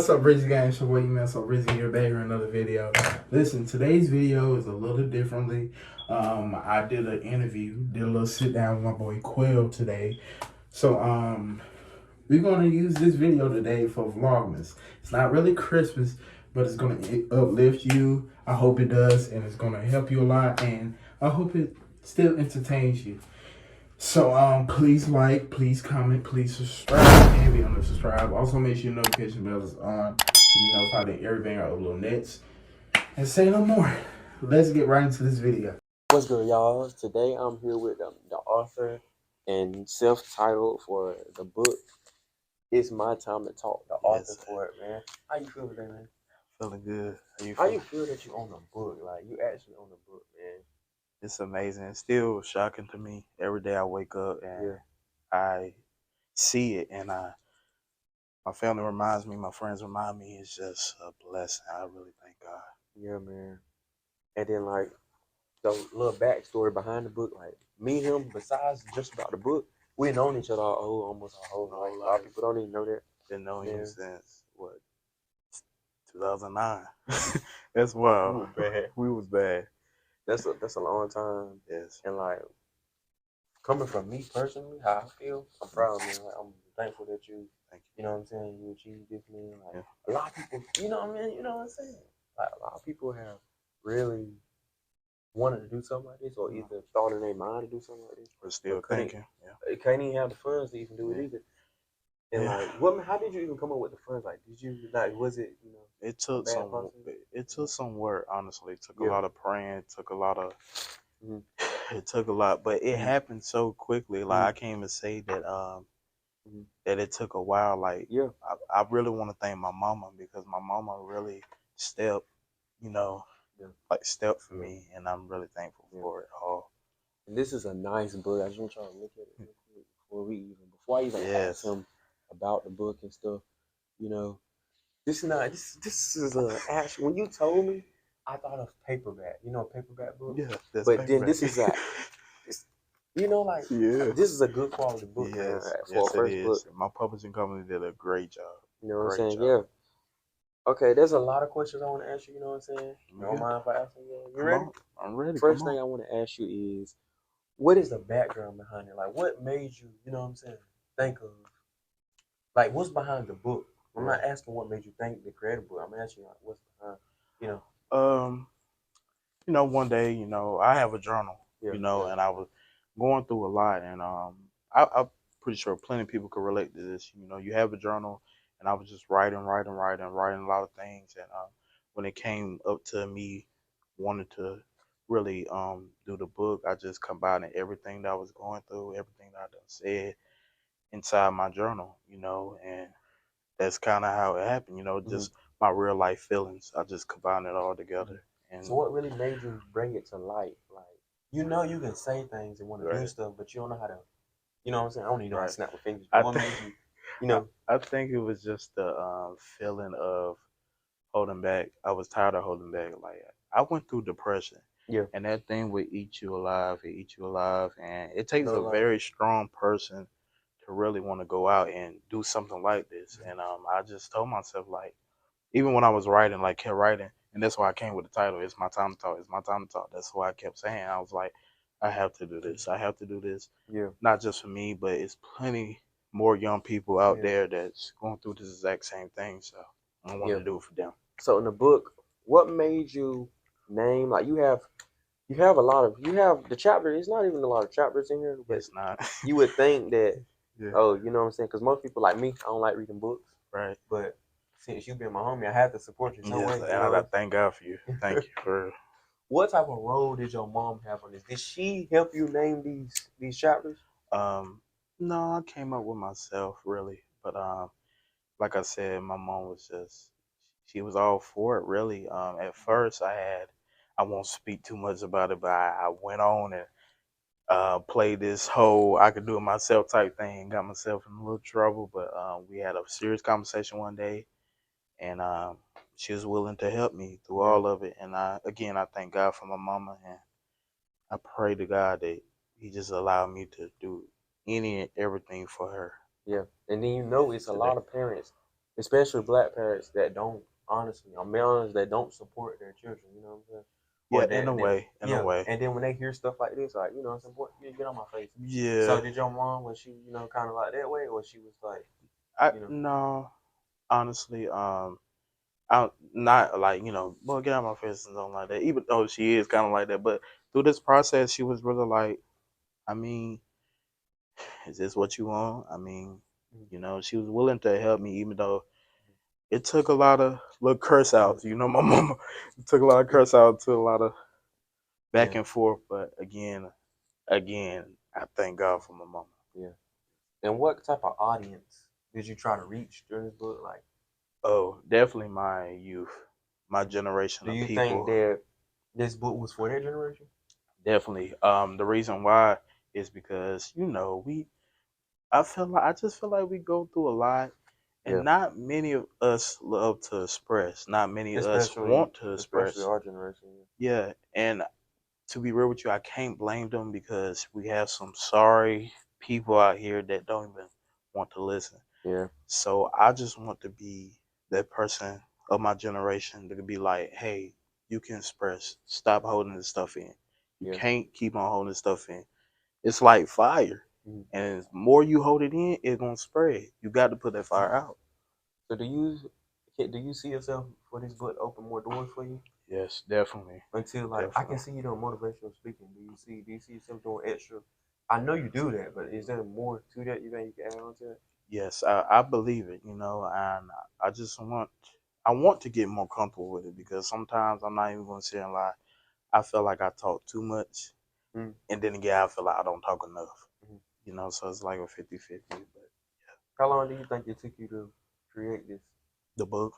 What's up, Brizzy Gang? It's your boy Email. So Brizzy here, back here another video. Listen, today's video is a little differently. I did an interview, did a little sit down with my boy Quel today. So we're gonna use this video today for Vlogmas. It's not really Christmas, but it's gonna uplift you. I hope it does, and it's gonna help you a lot, and I hope it still entertains you. So please like, please comment, please subscribe, and be on the subscribe. Also make sure your notification bell is on so you know how to everything I upload next. And say no more. Let's get right into this video. What's good, y'all? Today I'm here with the author and self-titled for the book. It's My Time to Talk. The author for it, man. How you feel today, man? Feeling good. How you feel that you own a book? Like you actually own a book, man. It's amazing. It's still shocking to me. Every day I wake up and I see it, and my family reminds me, my friends remind me. It's just a blessing. I really thank God. Yeah, man. And then like the little backstory behind the book, like me and him, besides just about the book, we known each other almost our whole life. A lot of people don't even know that. Been knowing you since what, 2009. That's wild. We was bad. That's a long time. Yes. And like coming from me personally, how I feel, I'm proud, man. Like, I'm thankful that you know what I'm saying, you achieved this, man. Like a lot of people, you know what I mean, you know what I'm saying? Like a lot of people have really wanted to do something like this, or either thought in their mind to do something like this. We're still thinking. They can't even have the funds to even do it either. And like, how did you even come up with the funds? Like, did you like? Was it It took some work. Honestly, it took a lot of praying. It took a lot of. It took a lot, but it happened so quickly. Like I can't even say that that it took a while. Like I really want to thank my mama, because my mama really stepped, like stepped for me, and I'm really thankful for it all. And this is a nice book. I just want y'all to look at it before I even ask him about the book and stuff. You know, this is a actual. When you told me, I thought of paperback. You know, paperback book. Yeah, that's but paperback. Then this is like, this is a good quality book. Yes, for a first book. My publishing company did a great job. You know what I'm saying? Yeah. Okay, there's a lot of questions I want to ask you. You know what I'm saying? You don't mind if I ask you? You ready? I'm ready. First thing I want to ask you is, what is the background behind it? Like, what made you, you know what I'm saying, think of, like, what's behind the book? I'm not asking what made you think to create a book. I'm asking like, what's behind, one day, I have a journal, and I was going through a lot, and I'm pretty sure plenty of people could relate to this. You have a journal, and I was just writing a lot of things, and when it came up to me wanting to really do the book, I just combined everything that I was going through, everything that I done said inside my journal, and that's kind of how it happened, just my real life feelings. I just combined it all together. And so what really made you bring it to light? Like, you can say things and want to do stuff, but you don't know how to, you know what I'm saying? I don't even know how to snap my fingers. What made you, I think it was just the feeling of holding back. I was tired of holding back. Like, I went through depression. Yeah. And that thing would eat you alive. And it takes a very strong person to really want to go out and do something like this. And I just told myself, like, even when I was writing, like, kept writing, and that's why I came with the title, It's My Time to Talk. It's my time to talk. That's what I kept saying. I was like, I have to do this. I have to do this. Yeah. Not just for me, but it's plenty more young people out there that's going through this exact same thing. So I want to do it for them. So in the book, what made you name, like, you have a lot of, the chapter, it's not even a lot of chapters in here, but it's not. You would think that, oh, you know what I'm saying? Because most people like me, I don't like reading books. Right. But since you been my homie, I have to support you some way. And I thank God for you. Thank you for. What type of role did your mom have on this? Did she help you name these chapters? No, I came up with myself, really. But like I said, my mom was she was all for it, really. At first I won't speak too much about it, but I went on and played this whole I could do it myself type thing. Got myself in a little trouble, but we had a serious conversation one day, and she was willing to help me through all of it. And I thank God for my mama, and I pray to God that He just allowed me to do any and everything for her. Yeah, and then it's a lot of parents especially black parents that don't honestly, Americans that don't support their children. You know what I'm saying? Or Yeah, in a way, in a yeah. way. And then when they hear stuff like this, like it's important. You get on my face. Yeah. So did your mom, was she kind of like that way, or she was like No, honestly, I'm not like, well, get out of my face and something like that. Even though she is kind of like that, but through this process, she was really like, I mean, is this what you want? I mean, she was willing to help me, even though it took a lot of little curse outs. My mama, it took a lot of curse out to a lot of back and forth. But again, I thank God for my mama. Yeah. And what type of audience did you try to reach during this book? Like, oh, definitely my youth, my generation do of you think people. that this book was for their generation? Definitely. The reason why is because I just feel like we go through a lot, and not many of us love to express. Not many of us want to especially express. our generation. Yeah, and to be real with you, I can't blame them because we have some sorry people out here that don't even want to listen. Yeah. So I just want to be that person of my generation that could be like, hey, you can express. Stop holding this stuff in. You can't keep on holding this stuff in. It's like fire. Mhm. And the more you hold it in, it's gonna spread. You got to put that fire out. So do you see yourself for this book open more doors for you? Yes, definitely. Until like I can see you doing motivational speaking. Do you see yourself doing extra? I know you do that, but is there more to that you think you can add on to it? Yes, I believe it, and I just I want to get more comfortable with it because sometimes I'm not even gonna sit and lie. I feel like I talk too much, Mm. and then again, I feel like I don't talk enough. Mm-hmm. So it's like a 50-50. But How long do you think it took you to create this? the book,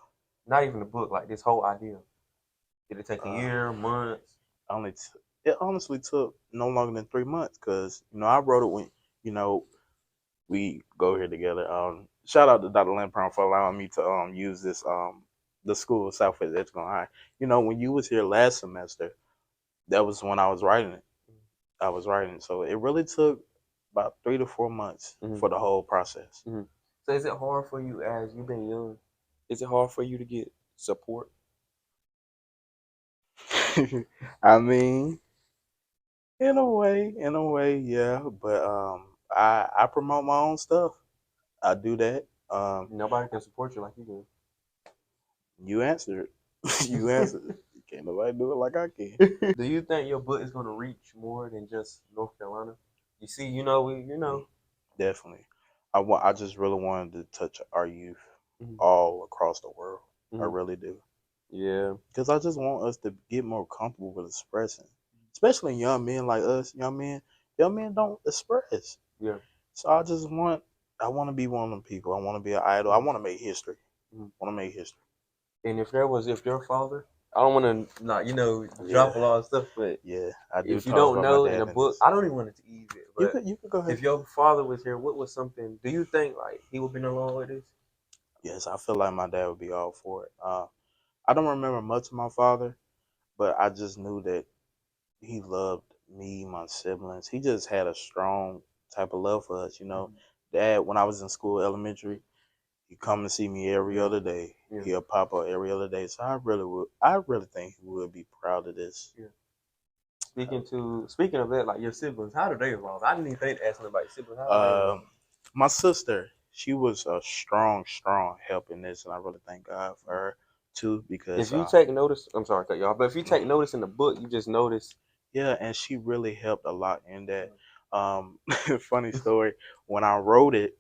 Not even the book, like this whole idea. Did it take a uh, year, months? only it honestly took no longer than 3 months because I wrote it when we go here together. Shout out to Dr. Lampron for allowing me to use this the school of Southwest Edgecombe High. When you was here last semester, that was when I was writing it. I was writing, so it really took about 3 to 4 months for the whole process. Mm-hmm. So is it hard for you as you've been young? Is it hard for you to get support? I mean, in a way, yeah. But I promote my own stuff. I do that. Nobody can support you like you do. You answered. You answered. Can't nobody do it like I can. Do you think your book is going to reach more than just North Carolina? You see, Definitely. I just really wanted to touch our youth Mhm. all across the world. I Mhm. really do. Yeah. Because I just want us to get more comfortable with expressing, especially young men like us. Young men don't express. Yeah. So I want to be one of them people. I want to be an idol. I want to make history. Mhm. I want to make history. And if your father, I don't want to not drop a lot of stuff, but Yeah, I do if you talk don't about my know in dad the in book, this. I don't even want it to ease it, but You could go ahead. if your father was here, what was something? Do you think like he would been along with this? Yes, I feel like my dad would be all for it. I don't remember much of my father, but I just knew that he loved me, my siblings. He just had a strong type of love for us. Dad, when I was in school, elementary, he come to see me every other day. Yeah. He'll pop up every other day. So I really think he would be proud of this. Yeah. Speaking of that, like your siblings, how do they evolve? I didn't even think to ask them about your siblings. How do they evolve? My sister, she was a strong help in this, and I really thank God for her too because If you take notice, I'm sorry, to cut y'all, but if you take no. notice in the book, you just notice. Yeah, and she really helped a lot in that. Funny story, when I wrote it,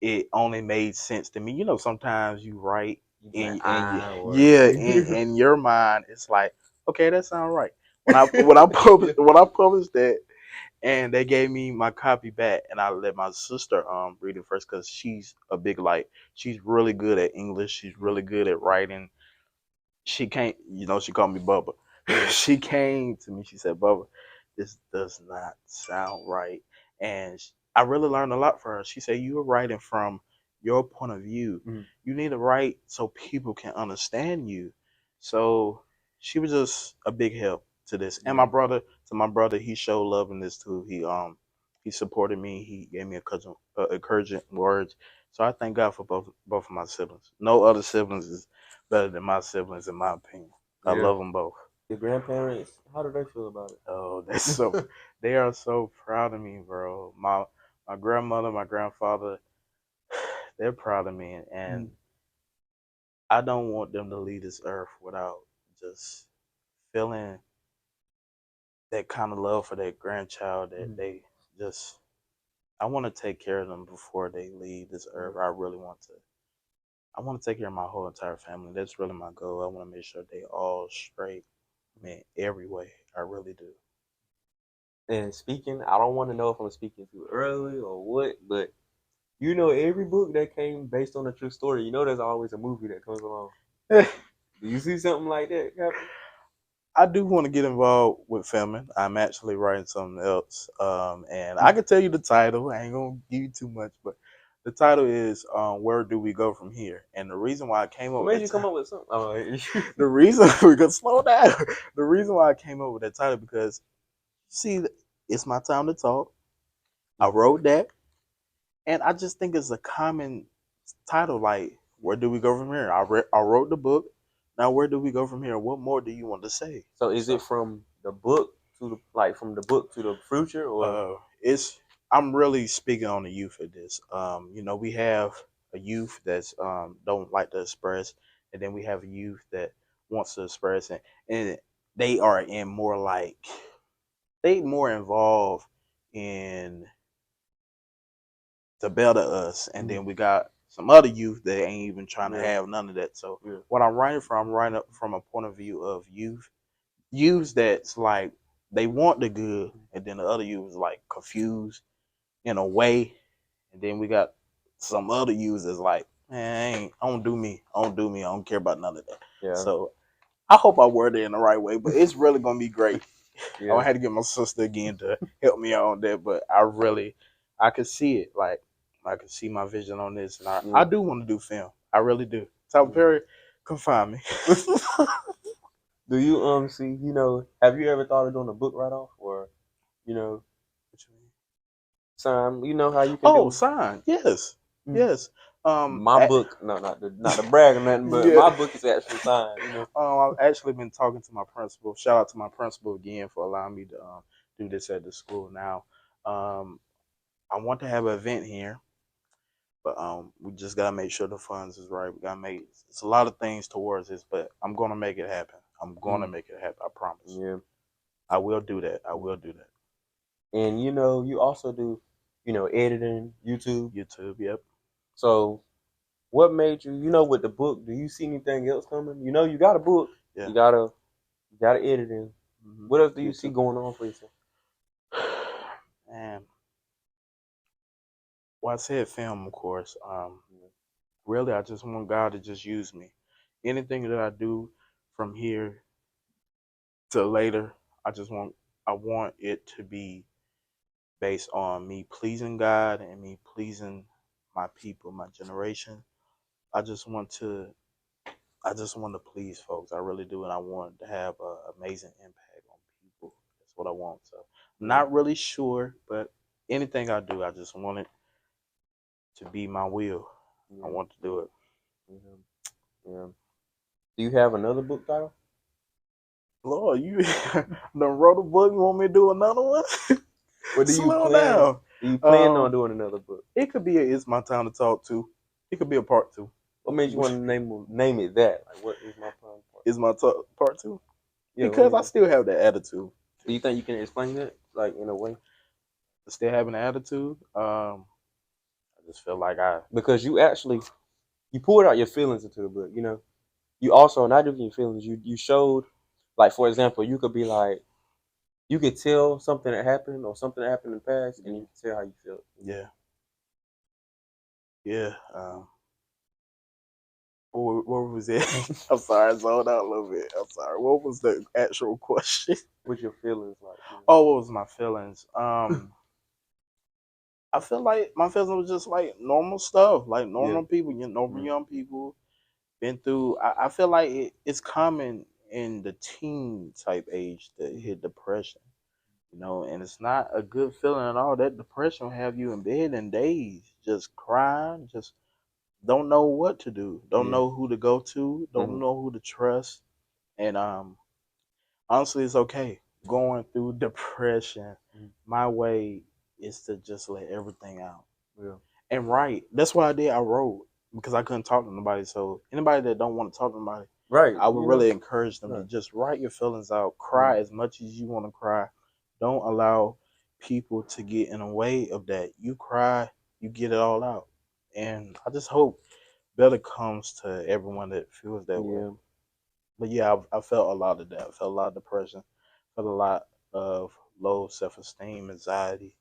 it only made sense to me. Sometimes you write in your mind, it's like, okay, that sounds right. When I published that, and they gave me my copy back, and I let my sister read it first because she's a big she's really good at English. She's really good at writing. She can't, she called me Bubba. She came to me, she said, Bubba, this does not sound right. And I really learned a lot from her. She said, you are writing from your point of view. Mhm. You need to write so people can understand you. So she was just a big help to this. And my brother, he showed love in this too. He supported me. He gave me encouraging words. So I thank God for both of my siblings. No other siblings is better than my siblings, in my opinion. I Yeah. love them both. Your grandparents, how do they feel about it? Oh, that's so. They are so proud of me, bro. My grandmother, my grandfather, they're proud of me, and I don't want them to leave this earth without just feeling that kind of love for their grandchild that they just. I want to take care of them before they leave this earth. I really want to. I want to take care of my whole entire family. That's really my goal. I want to make sure they all straight, man, every way. I really do. And speaking, I don't want to know if I'm speaking too early or what, but you know, every book that came based on a true story, you know, there's always a movie that comes along. Do you see something like that happen? I do want to get involved with filming. I'm actually writing something else, and I can tell you the title. I ain't gonna give you too much, but the title is "Where Do We Go From Here?" And the reason why I came up What with made that you come up with something? Oh, the reason we could slow down. The reason why I came up with that title because see, it's my time to talk. I wrote that, and I just think it's a common title. Like, where do we go from here? I wrote the book. Now, where do we go from here? What more do you want to say? so is it from the book to the from the book to the future, or It's I'm really speaking on the youth of this. We have a youth that's don't like to express, and then we have a youth that wants to express, and they are in more like they more involved in to better us, and then we got some other youth that ain't even trying to have none of that. So what I'm writing from a point of view of youth that's like they want the good, and then the other youth is like confused in a way, and then we got some other users like, man, I don't do me, I don't do me, I don't care about none of that. yeah, So I hope I word it in the right way, but it's really gonna be great. yeah, I had to get my sister again to help me out on that, but I could see it, like I could see my vision on this, and I do want to do film. I really do. Tyler Perry, come find me. Do you see? You know, have you ever thought of doing a book write off, or you know, What you mean? sign? You know how you can Oh, do sign. Yes. Yes. my book. No, not the brag or nothing, but Yeah. my book is actually signed. You know, I've actually been talking to my principal. Shout out to my principal again for allowing me to do this at the school. Now, um, I want to have an event here, but we just gotta make sure the funds is right. We gotta make it's a lot of things towards this, but I'm gonna make it happen. I'm gonna make it happen. I promise. yeah. I will do that. I will do that. And you know, you also do, you know, editing, YouTube. YouTube. Yep. So, what made you? You know, with the book, do you see anything else coming? You know, you got a book. Yeah. You gotta editing. What else do you see YouTube. going on for yourself? Man, well, I said film, of course. Really, I just want God to just use me. Anything that I do from here to later, I want it to be based on me pleasing God and me pleasing my people, my generation. I just want to I just want to please folks. I really do, and I want to have an amazing impact on people. That's what I want. So I'm not really sure, but anything I do, I just want it to be my will. I Yeah, want to do it. yeah, yeah. Do you have another book title? Lord, you done wrote a book. You want me to do another one? What do you Slow plan? down. Do you plan on doing another book? It could be It's My Time to Talk too. It could be a part two. What made you want to name it that? Like, what is my plan part? Is my talk part two? Yeah, what Because is I it? still have that attitude. Do you think you can explain that, like in a way? Still having an attitude. I just feel like I Because you actually you poured out your feelings into the book. You know, you also not just your feelings. You showed, like for example, you could be like you could tell something that happened or something that happened in the past, and you can tell how you feel. yeah. Yeah. What was it? I'm sorry, I zoned out a little bit. I'm sorry. What was the actual question? What's your feelings like? You know? Oh, what was my feelings? I feel like my feelings was just like normal stuff, like Yeah. normal people, normal young people been through. I feel like it's common in the teen type age to hit depression. You know, and it's not a good feeling at all. That depression will have you in bed in days, just crying, just don't know what to do, don't know who to go to, don't know who to trust. And honestly, it's okay going through depression. My way is to just let everything out. Yeah. And write. That's what I did. I wrote because I couldn't talk to nobody. So anybody that don't want to talk to nobody, Right. I would really encourage them to Right. just write your feelings out. Cry as much as you want to cry. Don't allow people to get in the way of that. You cry, you get it all out. And I just hope better comes to everyone that feels that way. But yeah, I felt a lot of that. I felt a lot of depression. Felt a lot of low self-esteem, anxiety.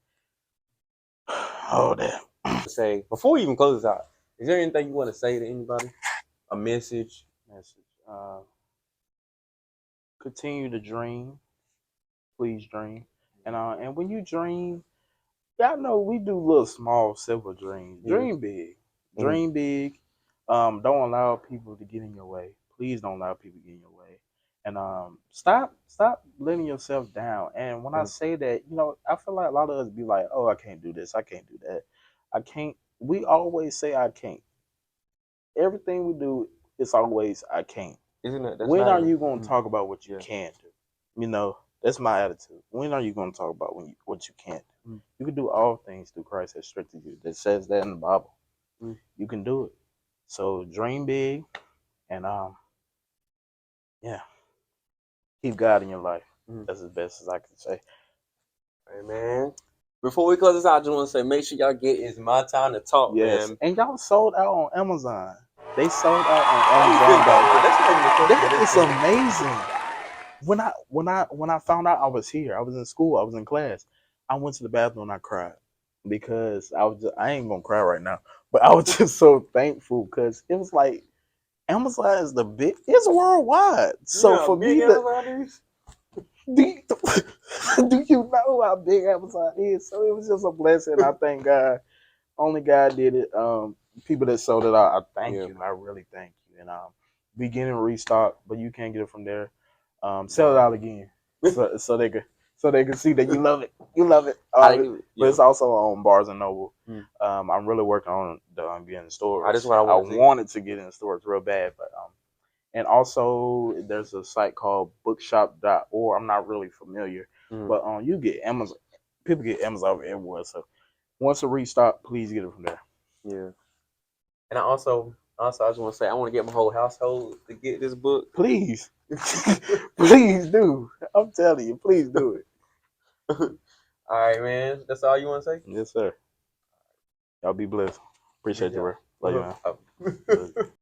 All that. Say before we even close this out, is there anything you want to say to anybody? A message? Continue to dream. Please dream. And when you dream, y'all know we do little small simple dreams. Dream big. Dream big. Don't allow people to get in your way. Please don't allow people to get in your way. And stop letting yourself down. And when I say that, you know, I feel like a lot of us be like, oh, I can't do this, I can't do that. I can't. We always say I can't. Everything we do is always I can't. Isn't it? When are you going to talk about what you can do? You know, that's my attitude. When are you going to talk about what you can't do? You can do all things through Christ that strengthens you. That says that in the Bible. You can do it. So dream big, and yeah, keep God in your life. That's as best as I can say. Hey man, before we close this out, I just want to say, make sure y'all get It's My Time to Talk, man. And y'all sold out on Amazon. They sold out on Amazon. That is amazing. When I found out I was here, I was in school, I was in class. I went to the bathroom and I cried because I ain't gonna cry right now, but I was just so thankful because it was like Amazon is it's worldwide. So for me to do you know how big Amazon is? So it was just a blessing. I thank God. Only God did it. People that sold it out, I thank you. I really thank you. And beginning restock, but you can't get it from there. Sell it out again, so they can see that you love it. You love it. But it's also on Barnes and Noble. I'm really working on getting in stores. I wanted to get in stores real bad, but and also there's a site called bookshop.org. I'm not really familiar, but you get Amazon. People get Amazon everywhere. So once a restock, please get it from there. Yeah. And I also I just want to say, I want to get my whole household to get this book. Please. Please do. I'm telling you, please do it. All right, man. That's all you want to say? Yes, sir. Y'all be blessed. Appreciate you, bro. Love you, man.